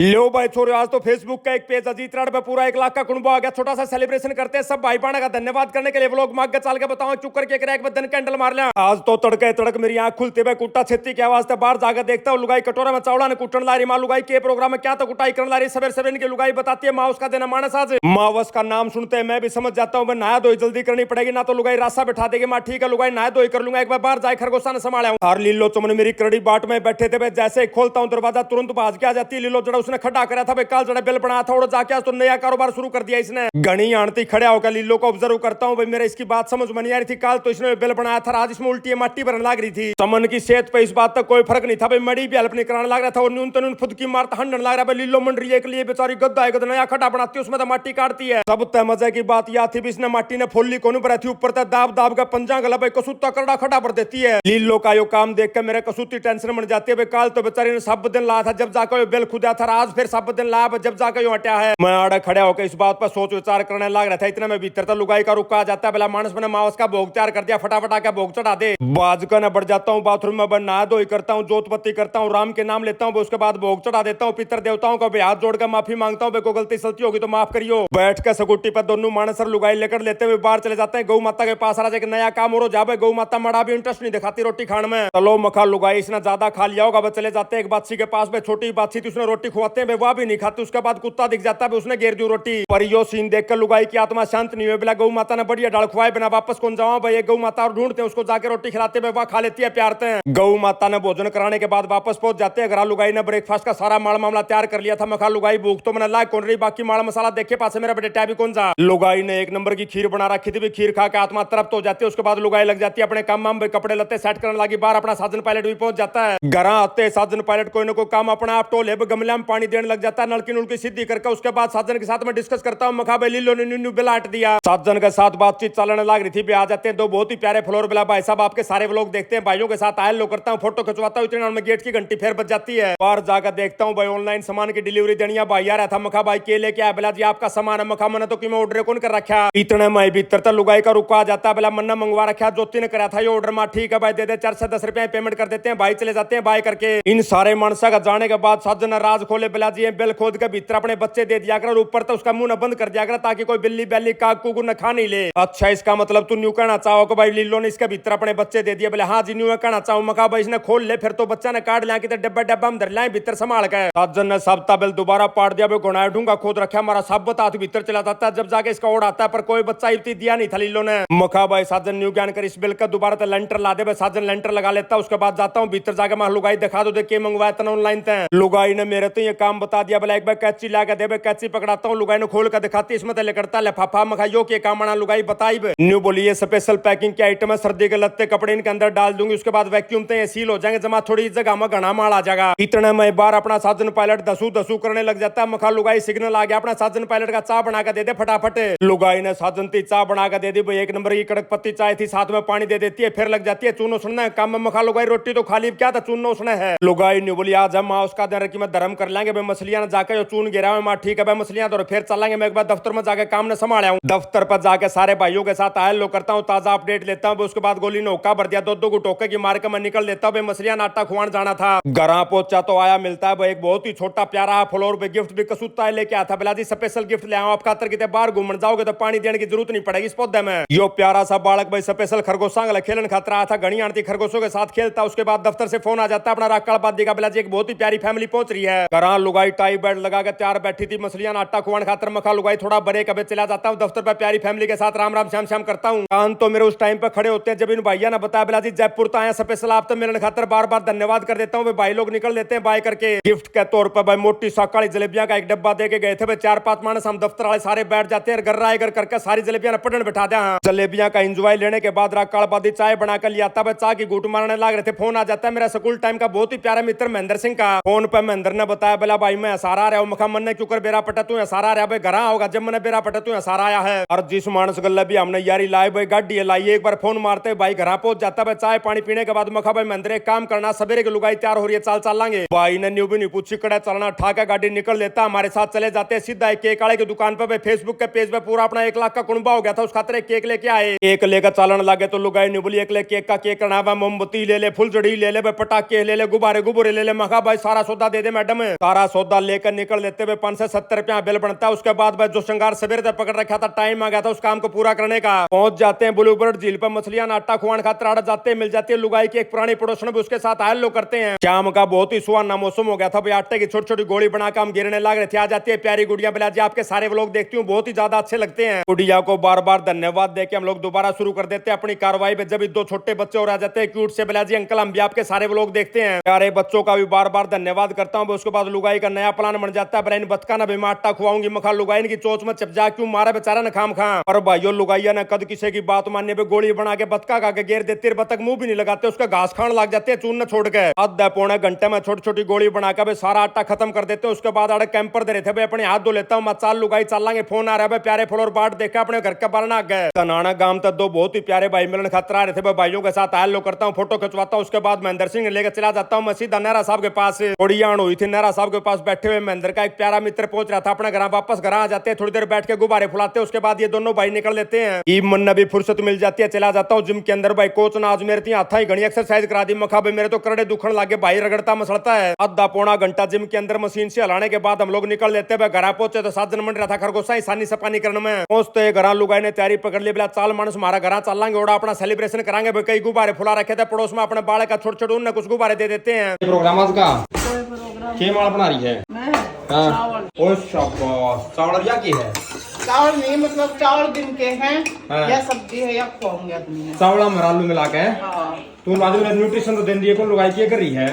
लो भाई छोरे, आज तो फेसबुक का एक पेज अजीत राड पे पूरा 1 लाख का कुंबा आ गया। छोटा सा सेलिब्रेशन करते हैं सब भाई बहन का धन्यवाद करने के लिए। व्लॉग मांग के चाल के बताओ चुप करके क्रैक में कैंडल मार लिया। आज तो तड़के तड़क मेरी आंख खुलते हुए कुट्टा छेती की आवाज से बाहर जाकर देखता हूँ लुगाई कटोरा में चावड़ा ने कुटन ला रही। माँ लुगाई के प्रोग्राम में क्या तो कुटाई करने ला रही। सवेरे सवेरे इनकी लुगाई बताती है माँ उसका देना मानस। आज मावस का नाम सुनते हैं मैं भी समझ जाता हूँ नहा धोई जल्दी करनी पड़ेगी, ना तो लुगाई रास्ता बैठा देगी। माँ ठीक है लुगाई नहा धोई कर लूंगा, एक बार बाहर जाए खरगोशा ने संभाला। हर लीलो चमन मेरी करड़ी बाट में बैठे थे, जैसे खोलता हूँ दरवाजा तुरंत भाज के आ जाती है लीलो। जड़ा उसने खड़ा करा था काल जड़ा बिल बना था और जाके आज तो नया कारोबार शुरू कर दिया इसने। घनी आंटी खड़ा होकर लीलो को ऑब्जर्व करता हूँ। भाई मेरे इसकी बात समझ में नहीं आ रही थी। काल तो इसने बिल बनाया था, आज इसमें उल्टी माटी भरने लग रही थी। समन की सेहत पे इस बात तक कोई फर्क नहीं था। भाई मड़ी भी हेल्प नहीं कराने लग रहा था और न्यून तन खुद की मारता हंडन लग रहा है। लीलो मंडरी के लिए बेचारी गद्दा है, नया खड्डा बनाती है उसमें तो माटी काटती है। सब तय मजे की बात यह थी इसने माटी ने फोली कोनू पर थी ऊपर तक दाब दाब का पंजा गला भाई कसूता करड़ा खड़ा भर देती है। लीलो का यो काम देख कर मेरे कसूती टेंशन बन जाती है। भाई काल तो बेचारी ने सब दिन लाया था जब जाकर बिल खुदा था, आज फिर सब दिन लाया जब जाकर यो हटा है। मैं आड़ा खड़ा होकर इस बात पर सोच विचार करने लग रहा था। इतना में भीतर तो लुगाई का रुका जाता है। भला मानस मैंने मावस का भोग तैयार कर दिया, फटाफट आकर भोग चढ़ा दे। बाज का न बढ़ जाता हूँ बाथरूम में, नहा धोई करता हूँ, जोतपत्ती करता हूँ, राम के नाम लेता हूँ, उसके बाद भोग चढ़ा देता हूँ। पितर देवताओं का हाथ जोड़कर माफी मांगता हूँ। कोई गलती सलती होगी तो माफ करियो। बैठ कर सगुट्टी पर दोनों मानस और लुगाई लेकर लेते हुए बाहर चले जाते हैं। गौ माता के पास आ जाए नया काम हो जाए। गौ माता मड़ा भी इंटरेस्ट नहीं दिखाती रोटी खाने में। चलो मखा लुगाई इसने ज्यादा खा लिया होगा। चले जाते हैं एक बादशी के पास में, छोटी बादशी थी उसने रोटी खुआते हैं, वह भी नहीं खाती। उसके बाद कुत्ता दिख जाता है, उसने घेर दी रोटी। पर यो सीन देखकर लुगाई की आत्मा शांत नहीं हुई। बोला गौ माता ने बढ़िया डाल खुआए बिना वापस कौन जाऊं भाई। गौ माता और ढूंढते हैं उसको, जाके रोटी खिलाते हुए वह खा लेती है, प्यारते हैं। गौ माता ने भोजन कराने के बाद वापस पहुंच जाते हैं। घर लुगाई ने ब्रेकफास्ट का सारा माल मामला तैयार कर लिया था। मखा लुगाई भूख तो मैंने ला कौन रही, बाकी माल मसाला देखे पास मेरा बेटा भी कौन सा। लुगाई ने एक नंबर की खीर बना रखी थी, खीर खा के आत्मा तृप्त हो जाती है। उसके बाद लुगाई लग जाती है अपने काम में, कपड़े लत्ते सेट करने लगी। बाहर अपना साजन पायलट भी पहुंच जाता है। घर आते साजन पायलट कोई ना कोई काम अपना आप टोले गमले में पानी देने लग जाता है, नलकी नुलकी सीधी करके। उसके बाद साजन के साथ में डिस्कस करता हूँ। मखा लीलो ने न्यू बिलाट दिया। साजन के साथ बातचीत चलने लग रही थी। भी आ जाते हैं दो बहुत ही प्यारे फ्लोर बिला। भाई साहब आपके सारे व्लॉग देखते हैं, भाइयों के साथ आयल लो करता हूँ, फोटो खिंचवाता हूँ। इतने में गेट की घंटी फिर बज जाती है। बाहर जाकर देखता हूँ भाई ऑनलाइन सामान की डिलीवरी देनी है। भाई आ रहा था। मखा भाई के लेके आया। बिला जी आपका सामान है। मखा मैंने तो कि ऑर्डर कौन कर रखा। इतने में भीतर तक लुगाई का रुका आ जाता है। बिला मन्ना मंगवा रखा, ज्योति ने करा था ये ऑर्डर। मां ठीक है भाई दे दे, 4 से 10 रुपए पेमेंट कर देते हैं। भाई चले जाते हैं बाय करके। इन सारे मानसा का जाने के बाद साजन राज खोले। बिला जी बिल खोद के भीतर अपने बच्चे दे दिया कर, ऊपर तो उसका मुंह न बंद कर दिया कर ताकि कोई बिल्ली बैली काग कुकु न खा नहीं ले। अच्छा इसका मतलब तू न्यू कहना चाहो कि भाई लीलो ने इसके भीतर अपने बच्चे दे दिए। बोले हाँ जी न्यू कहना चाहूँ। मखा भाई इसने खोल ले फिर तो बच्चा ने काट लिया कि डब्बा डब्बा में धर लाए भीतर संभाल के। साजन ने सब बिल दोबारा पाट दिया। गुनाह ढूंगा खोद रखा हमारा सब बता भीतर चला जाता है। जब जाके इसका ओढ़ आता है पर कोई बच्चा इतनी दिया नहीं था लीलो ने। मखा भाई साजन न्यू ज्ञान कर इस बिल का दोबारा तो लेंटर ला दे। साजन लेंटर लगा लेता। उसके बाद जाता हूँ भीतर जाके मैं लुगाई दिखा दो देख मंगवाया था ऑनलाइन थे। लुगाई ने मेरे तो ये काम बता दिया। बोला एक बार कैची ला के दे, कैची पकड़ाता हूँ। लुगाई ने खोल कर दिखाती इसमें तले करता लिफाफा। मखाइयो के काम आना लुगाई बताई न्यू बोलिए स्पेशल पैकिंग के आइटम है, सर्दी के लत्ते कपड़े इनके अंदर डाल दूंगी। उसके बाद वैक्यूम ते सील हो जाएंगे जमा, थोड़ी जगह में घना माल आ जाएगा। इतने में बार अपना साजन पायलट दसू दसू करने लग जाता है। मखा लुगाई सिग्नल आ गया अपना साजन पायलट का चाय बना के दे दे फटाफट। लुगाई ने साजन ती चाय बना के दे दी। भाई एक नंबर की कड़क पत्ती चाय थी, साथ में पानी दे देती है। फिर लग जाती है चूनो सुनना है काम में। मखा लुगाई रोटी तो खाली क्या था चूनो उसने है। लुगाई न्यू बोली आज हम उसका दिन रखी मैं धर्म कर लेंगे। भाई मछलियां जाकर चून गिरा हुआ। ठीक है भाई मछलियां तो फिर चलेंगे। मैं एक बार दफ्तर में जाकर काम ने संभाला हूँ। दफ्तर पर जाकर सारे भाइयों के साथ आयल लो करता हूँ, ताजा अपडेट लेता हूँ। उसके बाद गोली ने हुक्का भर दिया, दो को टोके की मार के मैं निकल लेता हूँ। मछलियां नाटा खुआन जाना था। घर पहुंचा तो आया मिलता है भाई एक बहुत ही छोटा प्यारा फ्लोर पे गिफ्ट भी कसूता है लेके आता। बिला जी स्पेशल गिफ्ट ले आओ आप खातर कितने बाहर घूमने जाओगे तो पानी देने की जरूरत नहीं पड़ेगी इस पौधे में। यो प्यारा सा बालक भाई स्पेशल खरगोशा खेलन खातर आया था। घनी आंटी खरगोशों के साथ खेलता। उसके बाद दफ्तर से फोन आ जाता है अपना राकाल बादी का। बिला जी एक बहुत ही प्यारी फैमिली पहुंच रही है। घर लुगाई टाई बेड लगा के तैयार बैठी थी। मछलियां आटा खुआन खातर। मखा लुगाई थोड़ा बड़े कभी चला जाता हूँ दफ्तर पर प्यारी फैमिली के साथ राम राम श्याम श्याम करता हूँ। कान तो मेरे उस टाइम पे खड़े होते हैं जब इन भैया ने बताया बिला जी जयपुर तो आया स्पेशल आप तो मिलने खातर बार बार धन्यवाद कर देता हूँ। भाई लोग निकल लेते हैं बाय करके। गिफ्ट के तौर पर भाई मोटी सकाली जलेबियां का एक डब्बा दे के गए थे। 4-5 मानस हम दफ्तर वाले सारे बैठ जाते हैं। गर्रा घर करके सारी जलेबियां पटन बैठा दिया। जलेबियां का एंजॉय लेने के बाद राकाल बादी चाय बना कर लिया था। चाय की घूट मारने लग रहे थे। फोन आ जाता है मेरा स्कूल टाइम का बहुत ही प्यारा मित्र महेंद्र सिंह का। फोन पर महेंद्र ने बताया बोला भाई मैं सारा रहा हूँ। मखा मन ने क्यों कर बेरा पटा तू सारा रहा भाई घर होगा जब मैंने बेरा पटा तू सारा आया है। और जिस मानस गल्ला भी हमने यारी लाए भाई गाड़ी लाई एक बार फोन मारते भाई घर पहुंच जाता है। चाय पानी पीने के बाद मखा भाई महेंद्र एक काम करना सवेरे की लुगाई तैयार हो रही है चाल चल लांगे। भाई ने न्यू भी नहीं पूछी कड़ा चलना ठाका गाड़ी निकल लेता हमारे साथ चले जाते हैं सीधा एक केक वाले की दुकान पे। फेसबुक के पेज पे पूरा अपना 1 लाख का कुंबा हो गया था। उस खातर एक केक लेके आए। एक लेकर चलन लगे तो लुगाई न्यू बोली एक ले केक का केक करना। मोमबत्ती ले ले, फुलझड़ी ले ले, पटाखे ले ले, गुब्बारे गुब्बारे ले ले। मखा भाई सारा सौदा दे दे मैडम। सारा सौदा लेकर निकल लेते हुए 5 से 70 रुपया बिल बनता है। उसके बाद भाई जो श्रृंगार सवेरे तक पकड़ रखा था, टाइम आ गया था उस काम को पूरा करने का। पहुंच जाते हैं ब्लूबर्ड झील पर, मछलियां आटा खुआन खातर आड़ जाते हैं। मिल जाती है लुगाई की एक पुरानी पड़ोसन भी उसके साथ आयल लोग करते हैं। शाम का बहुत ही सुहाना मौसम हो गया था भाई। आटे की छोटी छोटी गोली बनाकर हम गिरने लग रहे थे। आ जाती है प्यारी गुड़िया, बिला जी आपके सारे व्लॉग देखती हूँ, बहुत ही ज्यादा अच्छे लगते हैं। गुड़िया को बार बार धन्यवाद देके हम लोग दोबारा शुरू कर देते हैं अपनी कार्रवाई पे। जब 2 छोटे बच्चे और आ जाते हैं क्यूट से, बिला जी अंकल हम भी आपके सारे व्लॉग देखते हैं। प्यारे बच्चों का भी बार बार धन्यवाद करता हूँ। उसके बाद लुगाई का नया प्लान बन जाता है। ब्रेन बतका ना भी मैं आटा खुआऊंगी, मखा लुगाई की चोच में चपजा क्यों मारा बेचारा न खाम खा। और भाइयों लुगाइया ने कद किसी की बात मानने पे गोली बना के बतका खा के घेर देती है। बतक मुंह भी नहीं लगाते, उसका घास खान लग जाते हैं चून न छोड़ के। आधा पौने घंटे में छोटी छोटी गोली बनाकर सारा आटा खत्म कर देते हैं। उसके बाद आड़े कैंपर दे रहे थे भाई, अपने हाथ धो लेता हूँ मैं, चाल लुगाई चलांगे। फोन आ रहा है प्यारे फ्लोर बाट देखा अपने घर के बाहर ना गए। तनाना गांव तक 2 बहुत ही प्यारे भाई मिलन खतरा आ रहे थे। भाइयों के साथ आयल लो करता हूँ, फोटो खिंचवाता हूँ। उसके बाद महेंद्र सिंह लेकर चला जाता हूँ मैं सीधा नेहरा साहब के पास। थोड़ी आन हुई थी नेहरा साहब के पास बैठे हुए। महेंद्र का एक प्यारा मित्र पहुंच रहा था अपने घर। वापस घर आ जाते हैं, थोड़ी देर बैठ के गुब्बारे फुलाते हैं। उसके बाद ये दोनों भाई निकल लेते हैं। ईब मन भी फुर्सत मिल जाती है, चला जाता हूँ जिम के अंदर। भाई कोच ने आज मेरे हाथा ही घनी एक्सरसाइज करा दी। मखा भाई मेरे तो करड़े दुखन लागे, भाई रगड़ता मसलता है। आधा पौना घंटा जिम के अंदर मशीन से हलाने के बाद हम लोग निकल लेते हैं। घर पहुंचे तो 7 दिन मंड रहा था खरगोशा ईसानी सपानी करने में। पहुंचते घर लुगाई ने तैयारी पकड़ ली, बोला चाल मानस हमारा घर चलांगे, ओड़ा अपना सेलिब्रेशन करांगे। भाई कई गुब्बारे फुला रखे थे पड़ोस में, अपने बाल का छोटे छोटे उन्हें कुछ गुब्बारे दे देते हैं। प्रोग्राम आज का प्रोग्राम क्या माल बना रही है? मैं हाँ। चावल ओ शाबाश, चावल या की है? चावल नहीं, मतलब चावल दिन के हैं हाँ। या सब्जी है या खुआऊंगी आदमी है। चावल में आलू मिला के हाँ, तू बाद में न्यूट्रिशन तो देन दिए को लुगाई के कर रही है।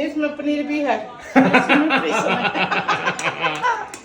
इसमें पनीर भी है। इसमें nutrition है।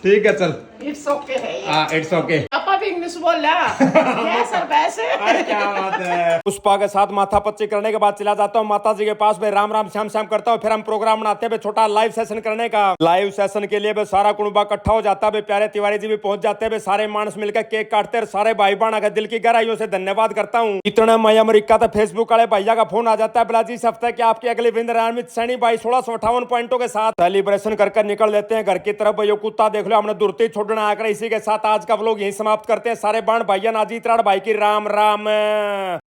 ठीक है चल, It's okay है ये। हाँ इट्स ओके। पापा भी इंग्लिश बोल रहा है सर वैसे। अरे क्या बात है। पुष्पा के साथ माथा पच्ची करने के बाद चला जाता हूँ माता जी के पास में, राम राम श्याम श्याम करता हूँ। फिर हम प्रोग्राम बनाते हैं छोटा लाइव सेशन करने का। लाइव सेशन के लिए भी सारा कुनबा इकट्ठा हो जाता है। प्यारे तिवारी जी भी पहुंच जाते हैं। सारे मानस मिलकर केक काटते हैं। सारे भाई बहन का दिल की गहराइयों से धन्यवाद करता हूँ। इतना मैं अमेरिका था, फेसबुक वाले भैया का फोन आ जाता है, बिलाजी इस हफ्ते की आपकी अगली विंदर अमित सैनी भाई 1658 पॉइंटों के साथ सेलिब्रेशन कर निकल लेते हैं घर की तरफ। भाइयों कुत्ता देख लो, हमने दूरती छोड़ना आकर। इसी के साथ आज का व्लॉग यहीं समाप्त करते हैं। सारे बाण भाइया नाजी त्राड़ भाई की राम राम।